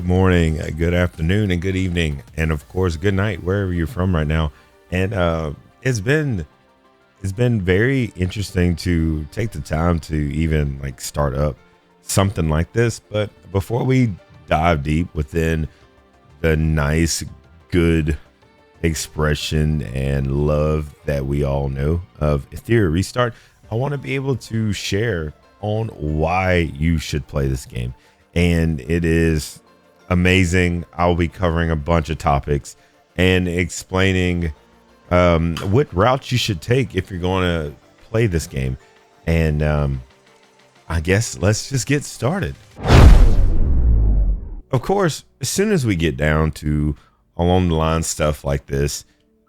morning, good afternoon, and good evening, and of course, good night wherever you're from right now. And it's been very interesting to take the time to even like start up something like this. But before we dive deep within the nice, good expression and love that we all know of Etheria Restart, I want to be able to share on why you should play this game. And it is amazing. I'll be covering a bunch of topics and explaining what route you should take if you're going to play this game. And I guess let's just get started. Of course, as soon as we get down to along the line stuff like this,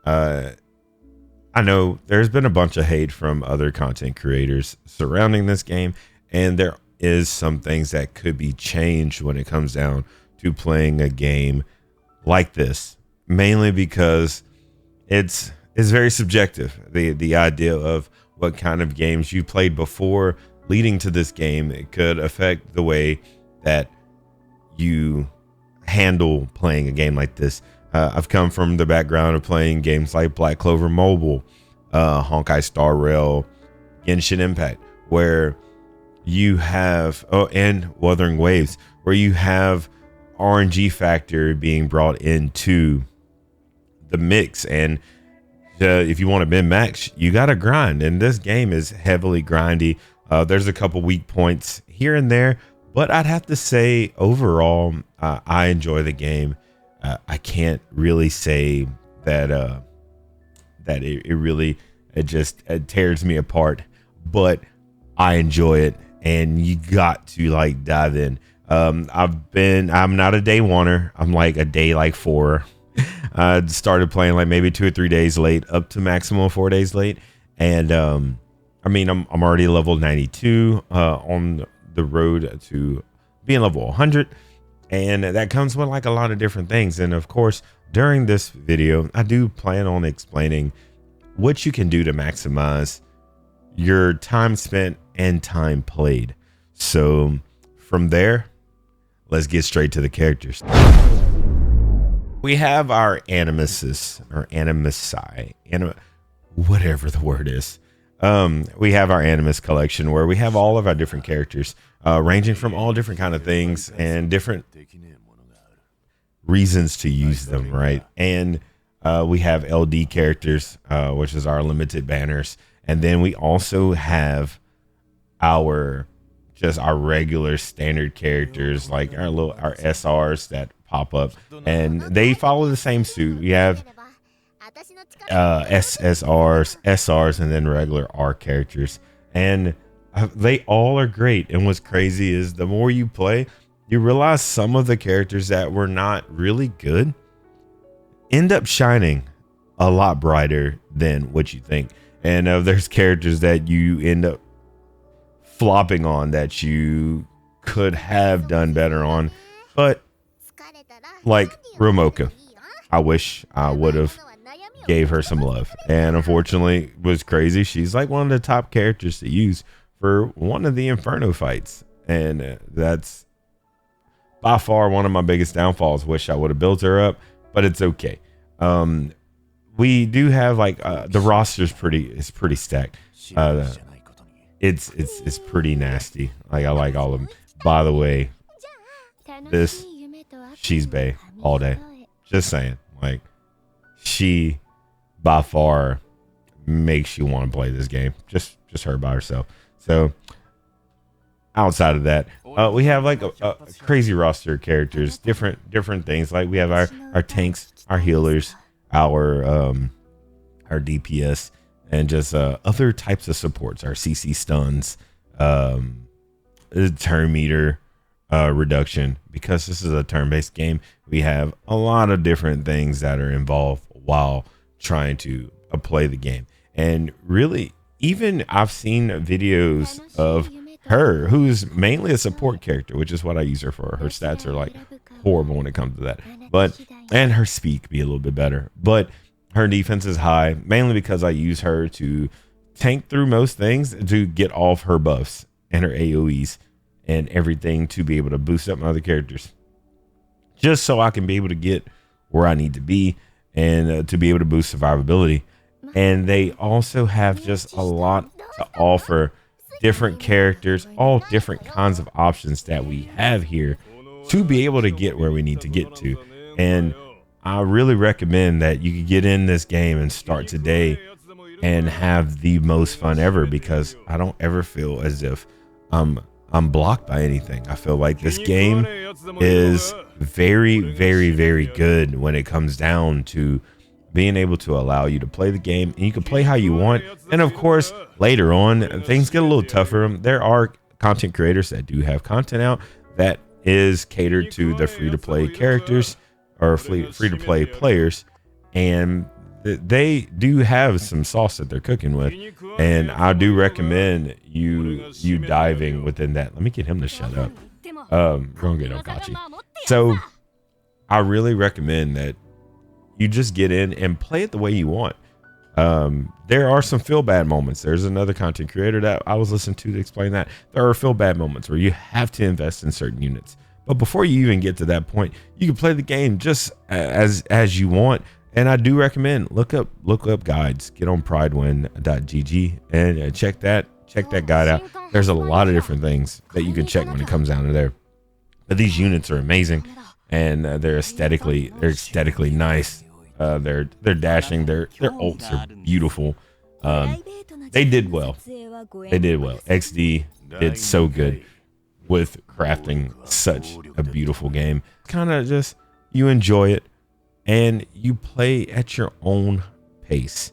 I know there's been a bunch of hate from other content creators surrounding this game, and there is some things that could be changed when it comes down to playing a game like this, mainly because it's very subjective. The idea of what kind of games you played before leading to this game, it could affect the way that you handle playing a game like this. I've come from the background of playing games like Black Clover Mobile, Honkai Star Rail, Genshin Impact, where you have and Wuthering Waves, where you have RNG factor being brought into the mix. And if you want to min-max, you got to grind, and this game is heavily grindy. There's a couple weak points here and there, but I'd have to say overall I enjoy the game. I can't really say that it tears me apart, but I enjoy it, and you got to like dive in. I'm not a day oneer. I'm like a day like 4. I started playing like maybe 2 or 3 days late, up to maximum 4 days late. And I'm already level 92 on the road to being level 100. And that comes with like a lot of different things. And of course, during this video, I do plan on explaining what you can do to maximize your time spent and time played. So from there, let's get straight to the characters. We have our Animuses, or Animusi, whatever the word is. We have our Animus collection where we have all of our different characters, ranging from all different kind of things and different reasons to use them, right? And we have LD characters, which is our limited banners, and then we also have our regular standard characters, like our SRs that pop up, and they follow the same suit. We have SSRs, SRs, and then regular R characters, and they all are great. And what's crazy is the more you play, you realize some of the characters that were not really good end up shining a lot brighter than what you think. And there's characters that you end up flopping on that you could have done better on, but like Romoka, I wish I would have gave her some love. And unfortunately, it was crazy. She's like one of the top characters to use for one of the Inferno fights, and that's by far one of my biggest downfalls. Wish I would have built her up, but it's okay. We do have like the roster's pretty stacked. It's pretty nasty. Like, I like all of them. By the way, she's bae all day. Just saying, like, she by far makes you want to play this game. Just her by herself. So outside of that, we have like a crazy roster of characters, different things. Like, we have our tanks, our healers, our DPS, and just other types of supports, our CC stuns, turn meter reduction. Because this is a turn-based game, we have a lot of different things that are involved while trying to play the game. And really, even I've seen videos of her, who's mainly a support character, which is what I use her for. Her stats are like horrible when it comes to that, and her speed could be a little bit better, but her defense is high, mainly because I use her to tank through most things, to get off her buffs and her AoEs and everything, to be able to boost up my other characters. just so I can be able to get where I need to be and to be able to boost survivability. And they also have just a lot to offer, different characters, all different kinds of options that we have here to be able to get where we need to get to. And I really recommend that you can get in this game and start today and have the most fun ever, because I don't ever feel as if I'm blocked by anything. I feel like this game is very, very, very good when it comes down to being able to allow you to play the game, and you can play how you want. And of course, later on, things get a little tougher. There are content creators that do have content out that is catered to the free-to-play characters or free-to-play players, and they do have some sauce that they're cooking with, and I do recommend you diving within that. Let me get him to shut up. We're gonna get Okachi. So I really recommend that you just get in and play it the way you want. There are some feel bad moments. There's another content creator that I was listening to explain that there are feel bad moments where you have to invest in certain units. But before you even get to that point, you can play the game just as you want. And I do recommend look up guides. Get on pridewin.gg and check that guide out. There's a lot of different things that you can check when it comes down to there. But these units are amazing, and they're aesthetically nice. They're dashing. Their ults are beautiful. They did well. XD did so good with crafting such a beautiful game. Kind of just, you enjoy it and you play at your own pace.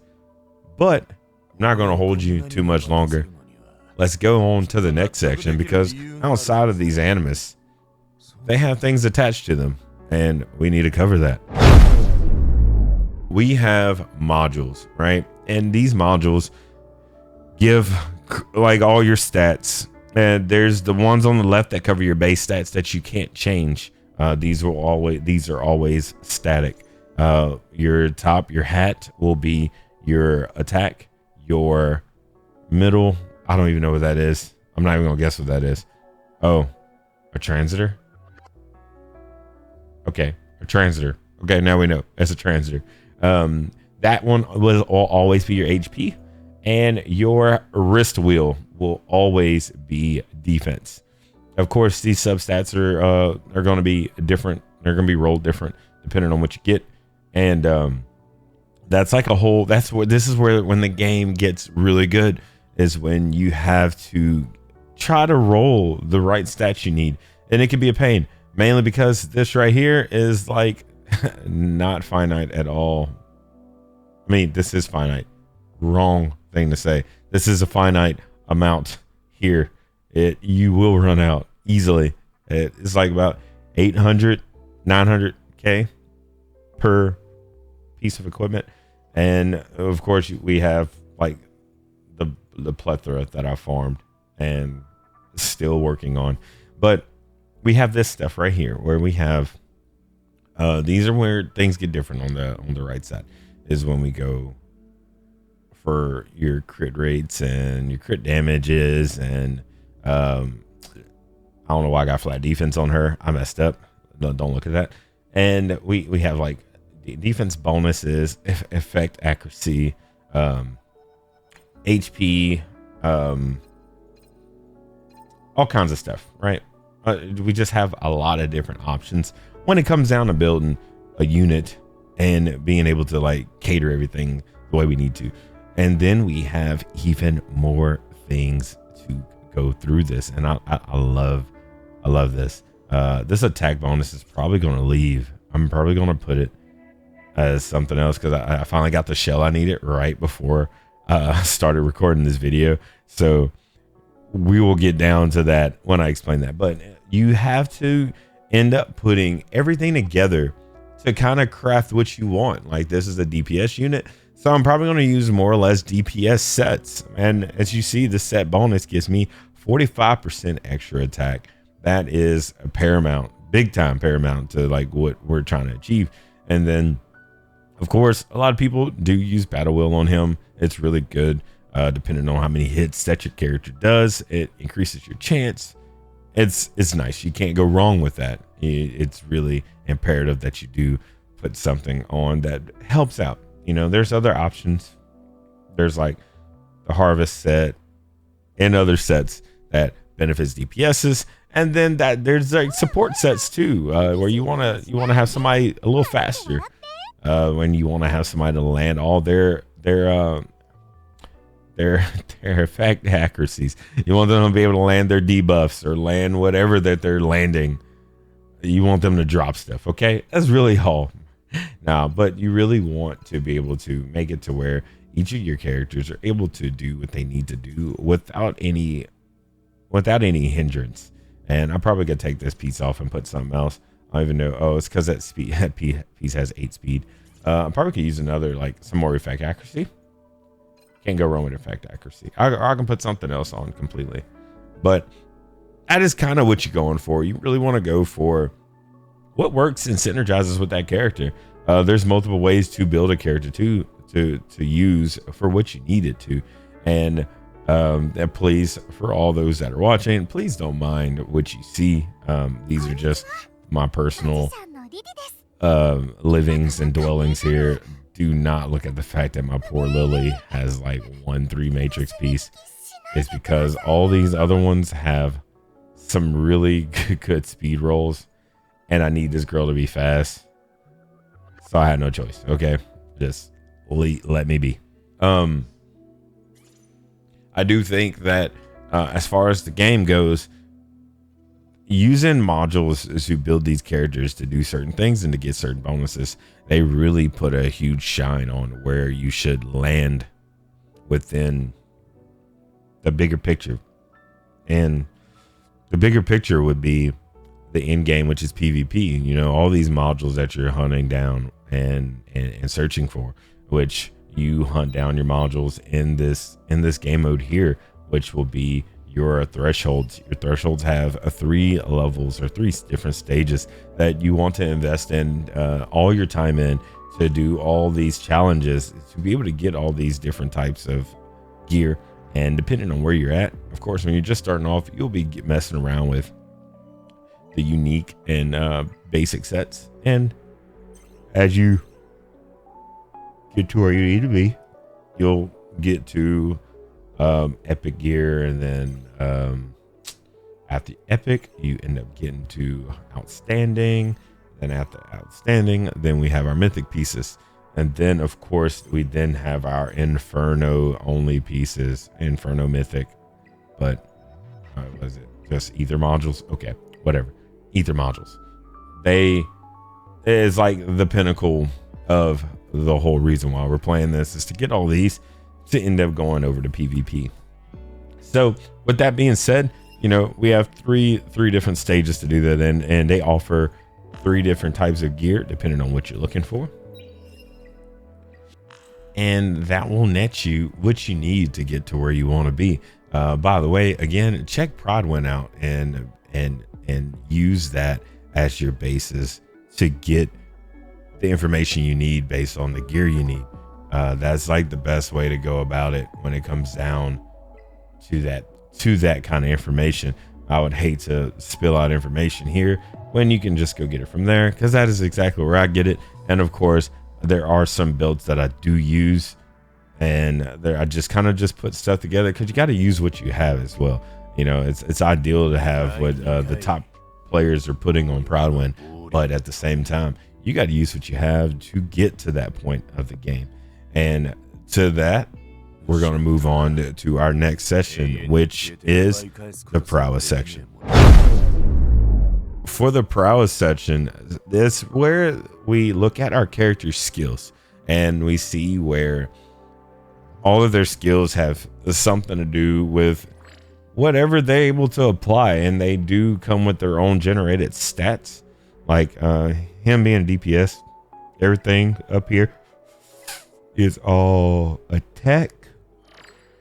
But I'm not going to hold you too much longer. Let's go on to the next section, because outside of these Animus, they have things attached to them, and we need to cover that. We have modules, right? And these modules give like all your stats, and there's the ones on the left that cover your base stats that you can't change. These are always static. Your hat will be your attack. Your middle, I don't even know what that is. I'm not even gonna guess what that is. Oh, a transitor. Okay, a transitor. Okay, now we know it's a transitor. That one will always be your HP, and your wrist wheel will always be defense. Of course, these substats are going to be different. They're going to be rolled different depending on what you get, and that's like a whole. This is where when the game gets really good is when you have to try to roll the right stats you need, and it can be a pain. Mainly because this right here is like not finite at all. I mean, this is finite. Wrong thing to say. This is a finite amount here. You will run out easily. It's like about 800, 900K per piece of equipment. And of course, we have like the plethora that I farmed and still working on. But we have this stuff right here where we have these are where things get different on the right side, is when we go for your crit rates and your crit damages, and I don't know why I got flat defense on her. I messed up. Don't look at that. And we have like defense bonuses, effect accuracy, HP, all kinds of stuff, right? We just have a lot of different options when it comes down to building a unit and being able to like cater everything the way we need to. And then we have even more things to go through this. And I love this. This attack bonus is probably going to leave. I'm probably going to put it as something else, because I finally got the shell I needed right before I started recording this video. So we will get down to that when I explain that. But you have to end up putting everything together to kind of craft what you want. Like, this is a DPS unit, so I'm probably going to use more or less DPS sets. And as you see, the set bonus gives me 45% extra attack. That is a paramount, big time paramount to like what we're trying to achieve. And then of course, a lot of people do use Battle Wheel on him. It's really good. Depending on how many hits that your character does, it increases your chance. it's nice. You can't go wrong with that. It's really imperative that you do put something on that helps out. There's other options. There's like the harvest set and other sets that benefits DPSs, and then there's like support sets too, where you wanna have somebody a little faster, when you want to have somebody to land all their effect accuracies. You want them to be able to land their debuffs or land whatever that they're landing. You want them to drop stuff. Okay, that's really all. Now, but you really want to be able to make it to where each of your characters are able to do what they need to do without any hindrance. And I'm probably gonna take this piece off and put something else. I don't even know. Oh, it's because that piece has 8 speed. I probably could use another, like some more effect accuracy. Can't go wrong with effect accuracy. I can put something else on completely. But that is kind of what you're going for. You really want to go for what works and synergizes with that character. There's multiple ways to build a character to use for what you need it to. And please, for all those that are watching, please don't mind what you see. These are just my personal livings and dwellings here. Do not look at the fact that my poor Lily has like 1-3 matrix piece. It's because all these other ones have some really good speed rolls, and I need this girl to be fast, so I had no choice. Okay, just let me be. I do think that as far as the game goes, using modules to build these characters to do certain things and to get certain bonuses, they really put a huge shine on where you should land within the bigger picture. And the bigger picture would be the end game, which is PvP. All these modules that you're hunting down and searching for, which you hunt down your modules in this game mode here, which will be your thresholds. Your thresholds have 3 levels or 3 different stages that you want to invest in all your time in to do all these challenges, to be able to get all these different types of gear. And depending on where you're at, of course, when you're just starting off, you'll be messing around with the unique and basic sets. And as you get to where you need to be, you'll get to epic gear, and then after epic you end up getting to outstanding, then after outstanding then we have our mythic pieces, and then of course we then have our inferno only pieces, inferno mythic. But was it just ether modules? Okay, whatever. Ether modules, they is like the pinnacle of the whole reason why we're playing this, is to get all these to end up going over to PvP. So with that being said, we have three different stages to do that in, and they offer 3 different types of gear depending on what you're looking for, and that will net you what you need to get to where you want to be. By the way, again, check Prowess out and use that as your basis to get the information you need based on the gear you need. That's like the best way to go about it when it comes down to that kind of information. I would hate to spill out information here when you can just go get it from there, because that is exactly where I get it. And of course, there are some builds that I do use, and I just kind of put stuff together, because you got to use what you have as well. It's ideal to have what the top players are putting on Prowess, but at the same time, you got to use what you have to get to that point of the game. And to that, we're going to move on to our next section, which is the Prowess section. For the Prowess section, this is where we look at our character's skills, and we see where all of their skills have something to do with whatever they're able to apply, and they do come with their own generated stats. Like him being a DPS, everything up here is all attack,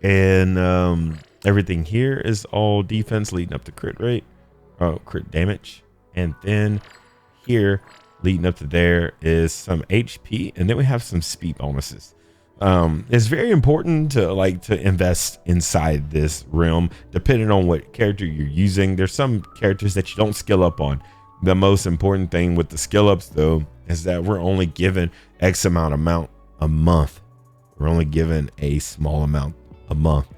and everything here is all defense leading up to crit rate, crit damage, and then here leading up to there is some HP, and then we have some speed bonuses. It's very important to invest inside this realm, depending on what character you're using. There's some characters that you don't skill up on. The most important thing with the skill ups, though, is that we're only given X amount a month. We're only given a small amount a month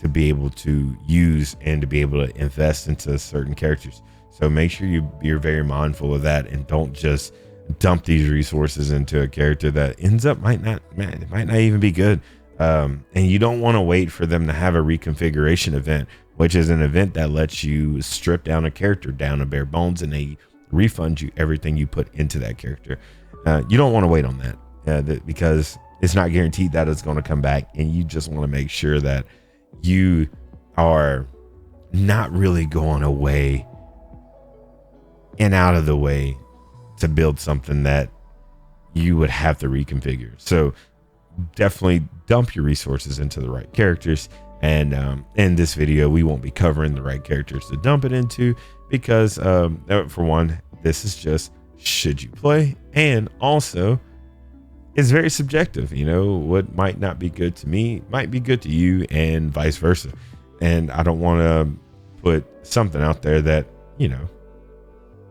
to be able to use and to be able to invest into certain characters. So make sure you're very mindful of that, and don't just dump these resources into a character that ends up might not even be good. And you don't want to wait for them to have a reconfiguration event, which is an event that lets you strip down a character down to bare bones, and they refund you everything you put into that character. You don't want to wait on that because it's not guaranteed that it's going to come back, and you just want to make sure that you are not really going away and out of the way to build something that you would have to reconfigure. So definitely dump your resources into the right characters. And in this video, we won't be covering the right characters to dump it into because for one, this is just should you play, and also it's very subjective. You know, what might not be good to me might be good to you, and vice versa. And I don't want to put something out there that, you know,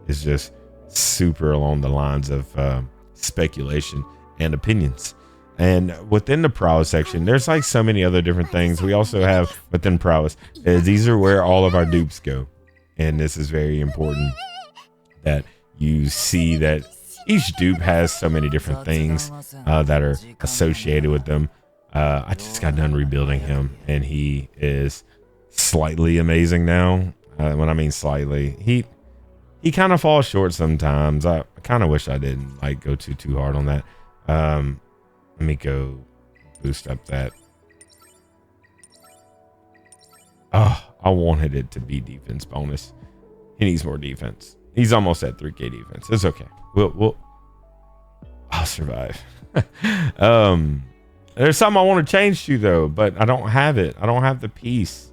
is just super along the lines of speculation and opinions. And within the Prowess section, there's like so many other different things. We also have within Prowess, these are where all of our dupes go. And this is very important that you see that each dupe has so many different things that are associated with them. I just got done rebuilding him, and he is slightly amazing now. When I mean slightly, he kind of falls short sometimes. I kind of wish I didn't like go too hard on that. Let me go boost up that. Oh, I wanted it to be defense bonus. He needs more defense. He's almost at 3K defense. It's okay. I'll survive. There's something I want to change to though, but I don't have it. I don't have the piece.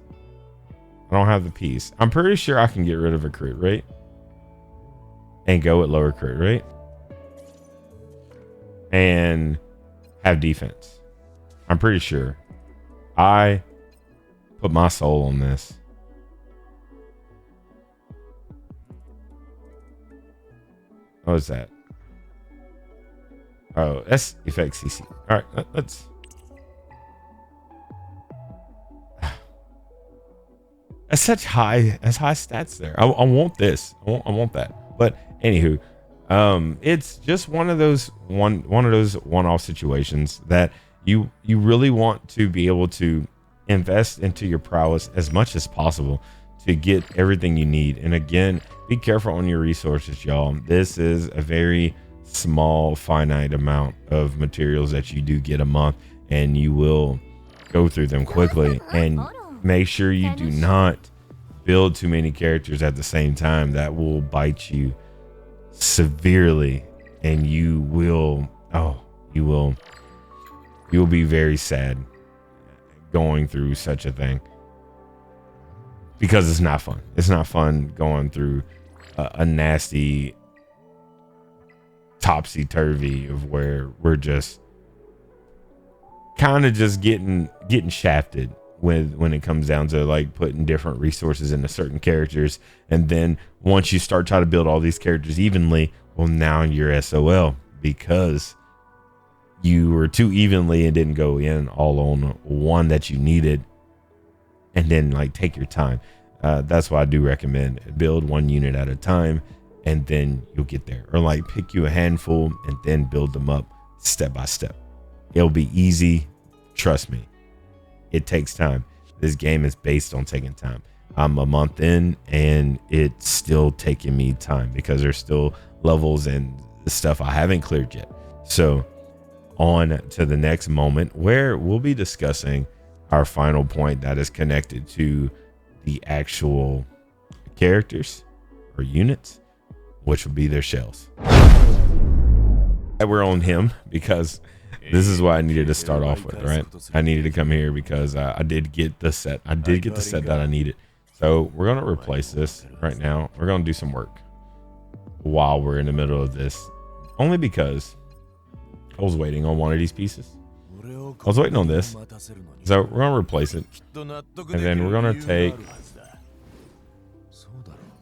I'm pretty sure I can get rid of a crit rate and go with lower crit rate and have defense. I'm pretty sure. I put my soul on this. What was that? Oh, that's effect CC. All right, let's. That's high stats there. I want this. I want that. But anywho, it's just one of those one-off situations that you really want to be able to invest into your prowess as much as possible to get everything you need. And again, be careful on your resources, y'all. This is a very small, finite amount of materials that you do get a month, and you will go through them quickly. And make sure you do not build too many characters at the same time. That will bite you severely, and you will be very sad going through such a thing, because it's not fun. It's not fun going through a nasty topsy-turvy of where we're just kind of just getting shafted when it comes down to like putting different resources into certain characters. And then once you start trying to build all these characters evenly, well, now you're SOL because you were too evenly and didn't go in all on one that you needed. And then like take your time. That's why I do recommend build one unit at a time, and then you'll get there. Or like pick you a handful and then build them up step by step. It'll be easy. Trust me. It takes time. This game is based on taking time. I'm a month in and it's still taking me time because there's still levels and stuff I haven't cleared yet. So on to the next moment where we'll be discussing our final point that is connected to the actual characters or units, which will be their shells. We're on him because this is what I needed to start off with, right? I needed to come here because I did get the set. I did get the set that I needed. So we're going to replace this right now. We're going to do some work while we're in the middle of this, only because I was waiting on one of these pieces. I was waiting on this. So we're going to replace it. And then we're going to take...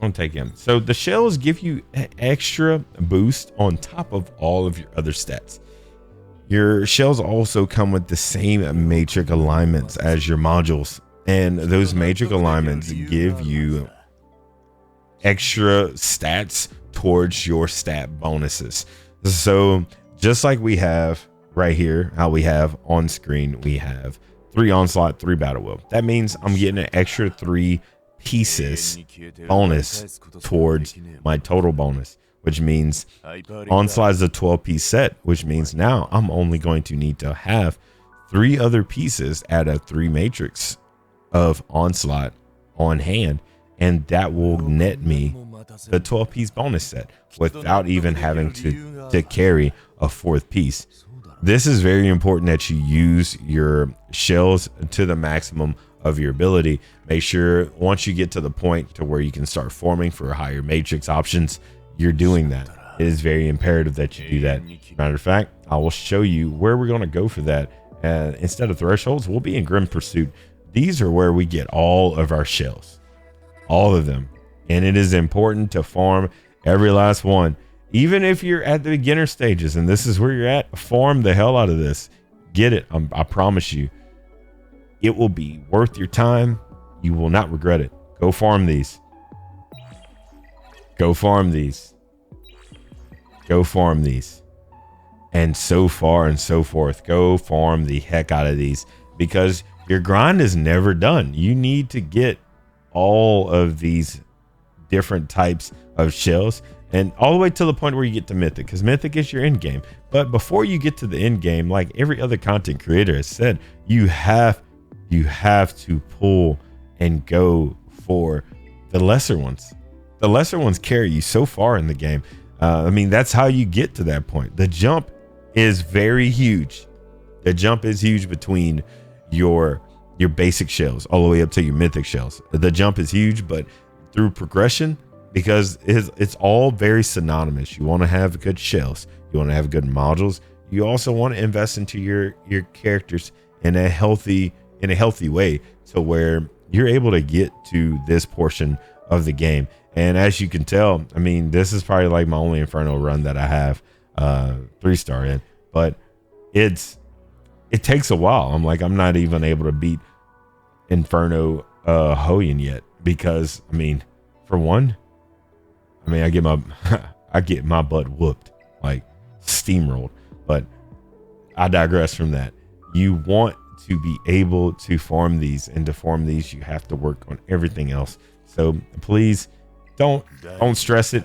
I'm going to take him. So the shells give you an extra boost on top of all of your other stats. Your shells also come with the same matrix alignments as your modules. And those matrix alignments give you extra stats towards your stat bonuses. So just like we have right here, how we have on screen, we have 3 onslaught, 3 battle will. That means I'm getting an extra 3 pieces bonus towards my total bonus, which means onslaught is a 12-piece set, which means now I'm only going to need to have 3 other pieces out of 3 matrix of onslaught on hand, and that will net me the 12-piece bonus set without even having to carry a 4th piece. This is very important that you use your shells to the maximum of your ability. Make sure once you get to the point to where you can start forming for higher matrix options, you're doing that. It is very imperative that you do that. Matter of fact, I will show you where we're going to go for that. Instead of thresholds, we'll be in Grim Pursuit. These are where we get all of our shells, all of them. And it is important to farm every last one. Even if you're at the beginner stages and this is where you're at, farm the hell out of this. Get it. I promise you. It will be worth your time. You will not regret it. Go farm these. Go farm these. Go farm these. And so far and so forth. Go farm the heck out of these, because your grind is never done. You need to get all of these different types of shells, and all the way to the point where you get to Mythic, because Mythic is your end game. But before you get to the end game, like every other content creator has said, you have to pull and go for the lesser ones. The lesser ones carry you so far in the game. I mean, that's how you get to that point. The jump is very huge. The jump is huge between your basic shells all the way up to your mythic shells. The jump is huge, but through progression, because it's all very synonymous. You want to have good shells. You want to have good modules. You also want to invest into your characters in a healthy way, to where you're able to get to this portion of the game. And as you can tell, I mean, this is probably like my only Inferno run that I have 3-star in, but it takes a while. I'm not even able to beat Inferno Hoyan yet, because I mean, for one, I mean, I get my butt whooped, like steamrolled. But I digress from that. You want to be able to farm these, and to farm these, you have to work on everything else. So please don't stress it.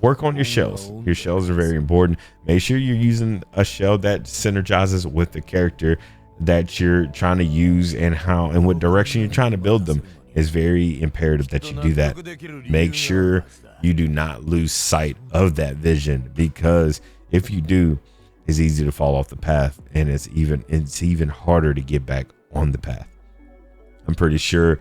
Work on your shells. Your shells are very important. Make sure you're using a shell that synergizes with the character that you're trying to use, and how and what direction you're trying to build them is very imperative that you do that. Make sure you do not lose sight of that vision, because if you do, it's easy to fall off the path, and it's even harder to get back on the path. I'm pretty sure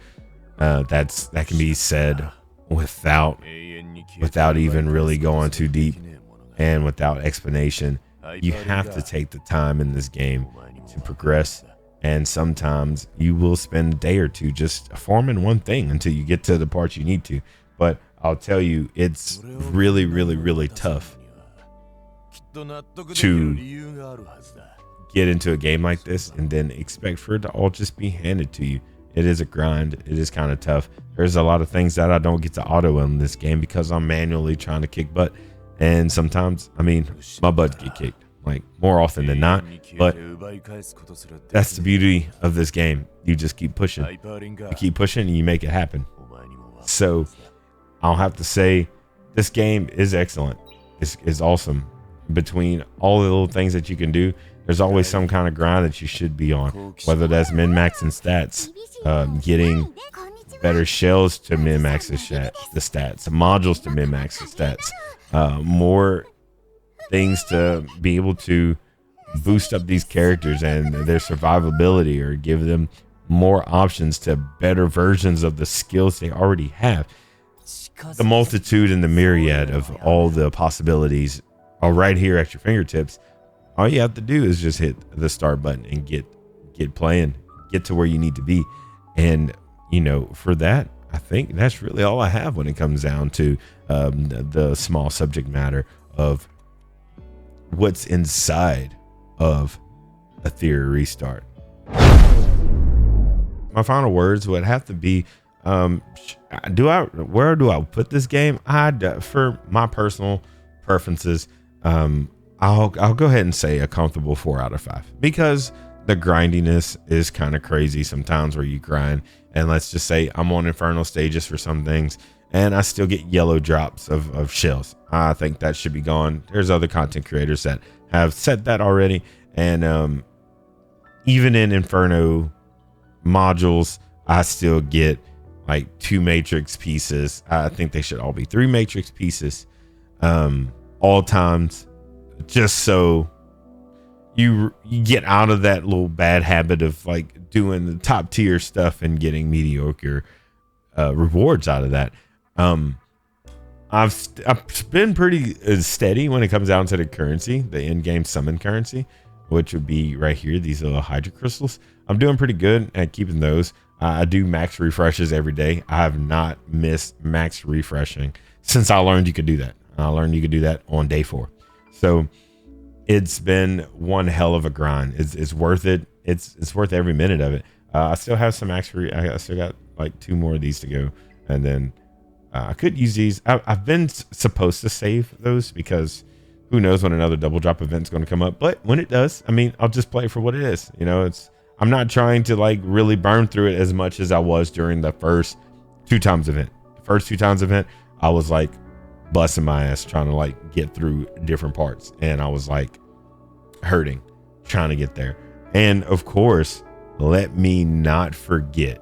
that can be said without even really going too deep and without explanation. You have to take the time in this game to progress, and sometimes you will spend a day or two just farming one thing until you get to the parts you need to. But I'll tell you, it's really, really, really tough to get into a game like this and then expect for it to all just be handed to you. It is a grind. It is kind of tough. There's a lot of things that I don't get to auto in this game because I'm manually trying to kick butt. And sometimes, I mean, my butt get kicked, like more often than not. But that's the beauty of this game. You just keep pushing. You keep pushing and you make it happen. So I'll have to say this game is excellent. It's awesome. Between all the little things that you can do, there's always some kind of grind that you should be on, whether that's min-maxing stats, getting better shells to min-max the stats, modules to min-max the stats, more things to be able to boost up these characters and their survivability, or give them more options to better versions of the skills they already have. The multitude and the myriad of all the possibilities are right here at your fingertips. All you have to do is just hit the start button and get playing, get to where you need to be. And, you know, for that, I think that's really all I have when it comes down to the small subject matter of what's inside of Etheria Restart. My final words would have to be, where do I put this game? For my personal preferences, I'll go ahead and say a comfortable 4 out of 5, because the grindiness is kind of crazy sometimes, where you grind, and let's just say I'm on Infernal stages for some things and I still get yellow drops of shells. I think that should be gone. There's other content creators that have said that already, and even in Inferno modules, I still get like 2 matrix pieces. I think they should all be 3 matrix pieces all times, just so you get out of that little bad habit of like doing the top tier stuff and getting mediocre rewards out of that. I've been pretty steady when it comes down to the currency, the in-game summon currency, which would be right here, these little Hydra crystals. I'm doing pretty good at keeping those. I do max refreshes every day. I have not missed max refreshing since I learned you could do that. I learned you could do that on day 4. So it's been one hell of a grind. It's worth it. It's worth every minute of it. I still have some I still got like 2 more of these to go, and then I could use these. I've been supposed to save those, because who knows when another double drop event's going to come up. But when it does, I mean, I'll just play it for what it is. You know, I'm not trying to like really burn through it as much as I was during the first 2 times event. The first 2 times event, I was like busting my ass trying to like get through different parts, and I was like hurting trying to get there. And of course, let me not forget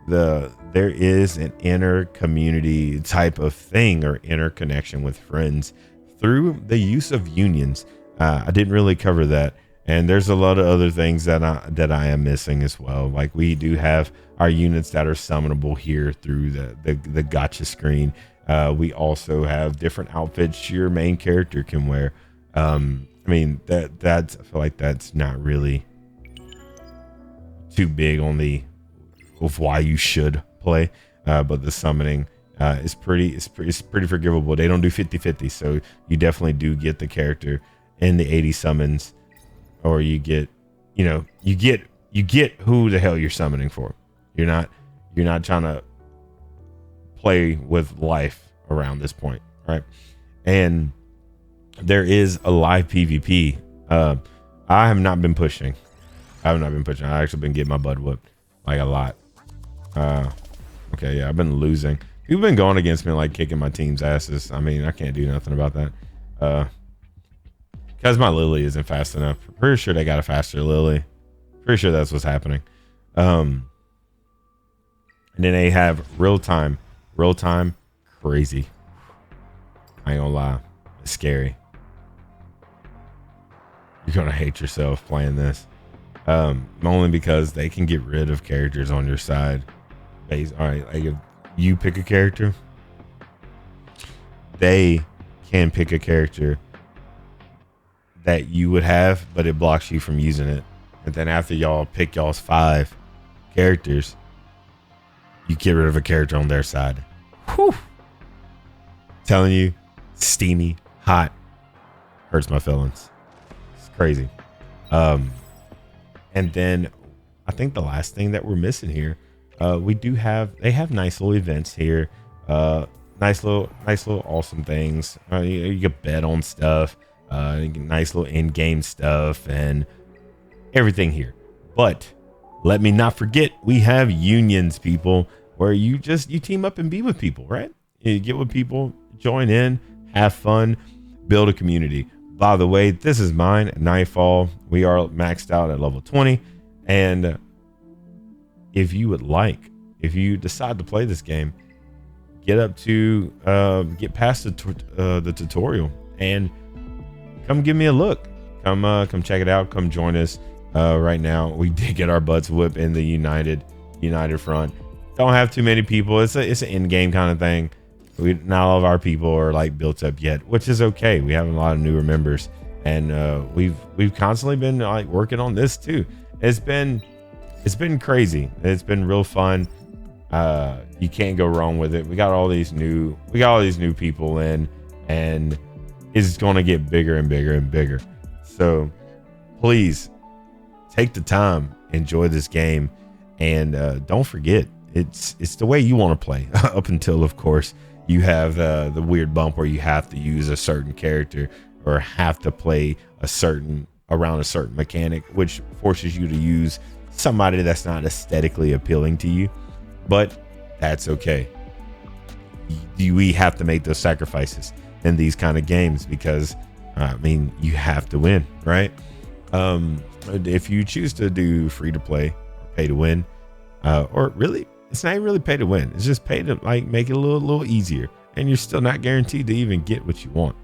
there is an inner community type of thing, or interconnection with friends through the use of unions. I didn't really cover that, and there's a lot of other things that I am missing as well. Like, we do have our units that are summonable here through the gacha screen. We also have different outfits your main character can wear. I mean, I feel like that's not really too big on of why you should play, but the summoning is pretty forgivable. They don't do 50-50, so you definitely do get the character in the 80 summons, or you get who the hell you're summoning for. You're not trying to play with life around this point, right? And there is a live PvP. I have not been pushing. I actually been getting my butt whooped like a lot. Okay, yeah, I've been losing. You've been going against me, like kicking my team's asses. I mean, I can't do nothing about that. Because my Lily isn't fast enough. Pretty sure they got a faster Lily. Pretty sure that's what's happening. And then they have real time, crazy. I ain't gonna lie, it's scary. You're gonna hate yourself playing this. Only because they can get rid of characters on your side. All right, like if you pick a character, they can pick a character that you would have, but it blocks you from using it. And then after y'all pick y'all's 5 characters, you get rid of a character on their side. Whew. Telling you, steamy, hot, hurts my feelings. It's crazy. And then I think the last thing that we're missing here, they have nice little events here. Nice little awesome things. You can bet on stuff, nice little in-game stuff and everything here. But let me not forget, we have unions, people, where you team up and be with people, right? You get with people, join in, have fun, build a community. By the way, this is mine, Nightfall. We are maxed out at level 20. And if you decide to play this game, get past the tutorial and come give me a look. Come check it out. Come join us. Right now, we did get our butts whipped in the United front. Don't have too many people. It's an in-game kind of thing. Not all of our people are like built up yet, which is okay. We have a lot of newer members, and we've constantly been like working on this too. It's been crazy. It's been real fun. You can't go wrong with it. We got all these new people in, and it's going to get bigger and bigger and bigger. So please take the time, enjoy this game, and don't forget, it's the way you want to play. Up until, of course, you have the weird bump where you have to use a certain character or have to play around a certain mechanic, which forces you to use somebody that's not aesthetically appealing to you. But that's okay. We have to make those sacrifices in these kind of games because I mean, you have to win, right? If you choose to do free to play, pay to win, or really, it's not even really pay to win. It's just pay to like make it a little easier, and you're still not guaranteed to even get what you want.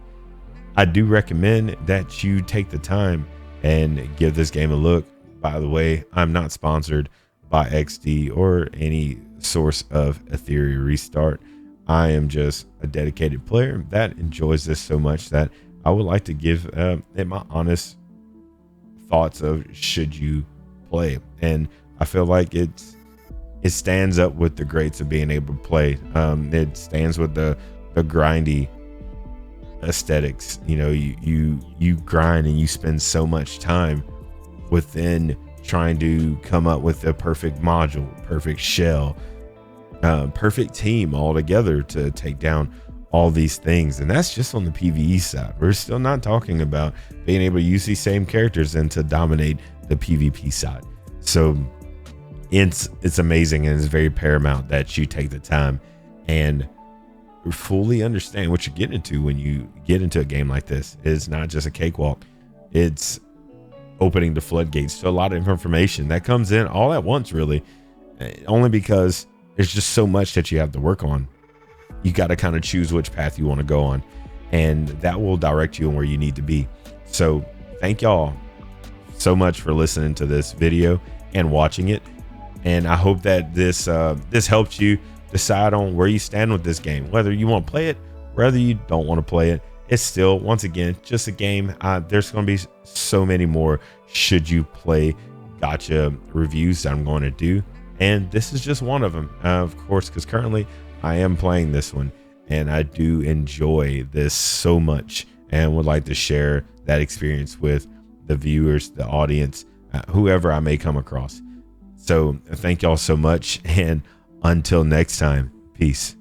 I do recommend that you take the time and give this game a look. By the way, I'm not sponsored by XD or any source of Etheria Restart. I am just a dedicated player that enjoys this so much that I would like to give it my honest thoughts of should you play. And I feel like it stands up with the greats of being able to play. It stands with the grindy aesthetics. You know, you grind and you spend so much time within trying to come up with a perfect module, perfect shell, perfect team all together to take down all these things. And that's just on the PvE side. We're still not talking about being able to use these same characters and to dominate the PvP side. So it's amazing, and it's very paramount that you take the time and fully understand what you're getting into when you get into a game like this. It's not just a cakewalk. It's opening the floodgates to a lot of information that comes in all at once, really, only because there's just so much that you have to work on. You got to kind of choose which path you want to go on, and that will direct you on where you need to be. So thank y'all so much for listening to this video and watching it, and I hope that this helped you decide on where you stand with this game, whether you want to play it, whether you don't want to play it. It's still, once again, just a game. There's going to be so many more should you play gacha reviews that I'm going to do, and this is just one of them, of course, because currently I am playing this one, and I do enjoy this so much and would like to share that experience with the viewers, the audience, whoever I may come across. So thank y'all so much, and until next time, peace.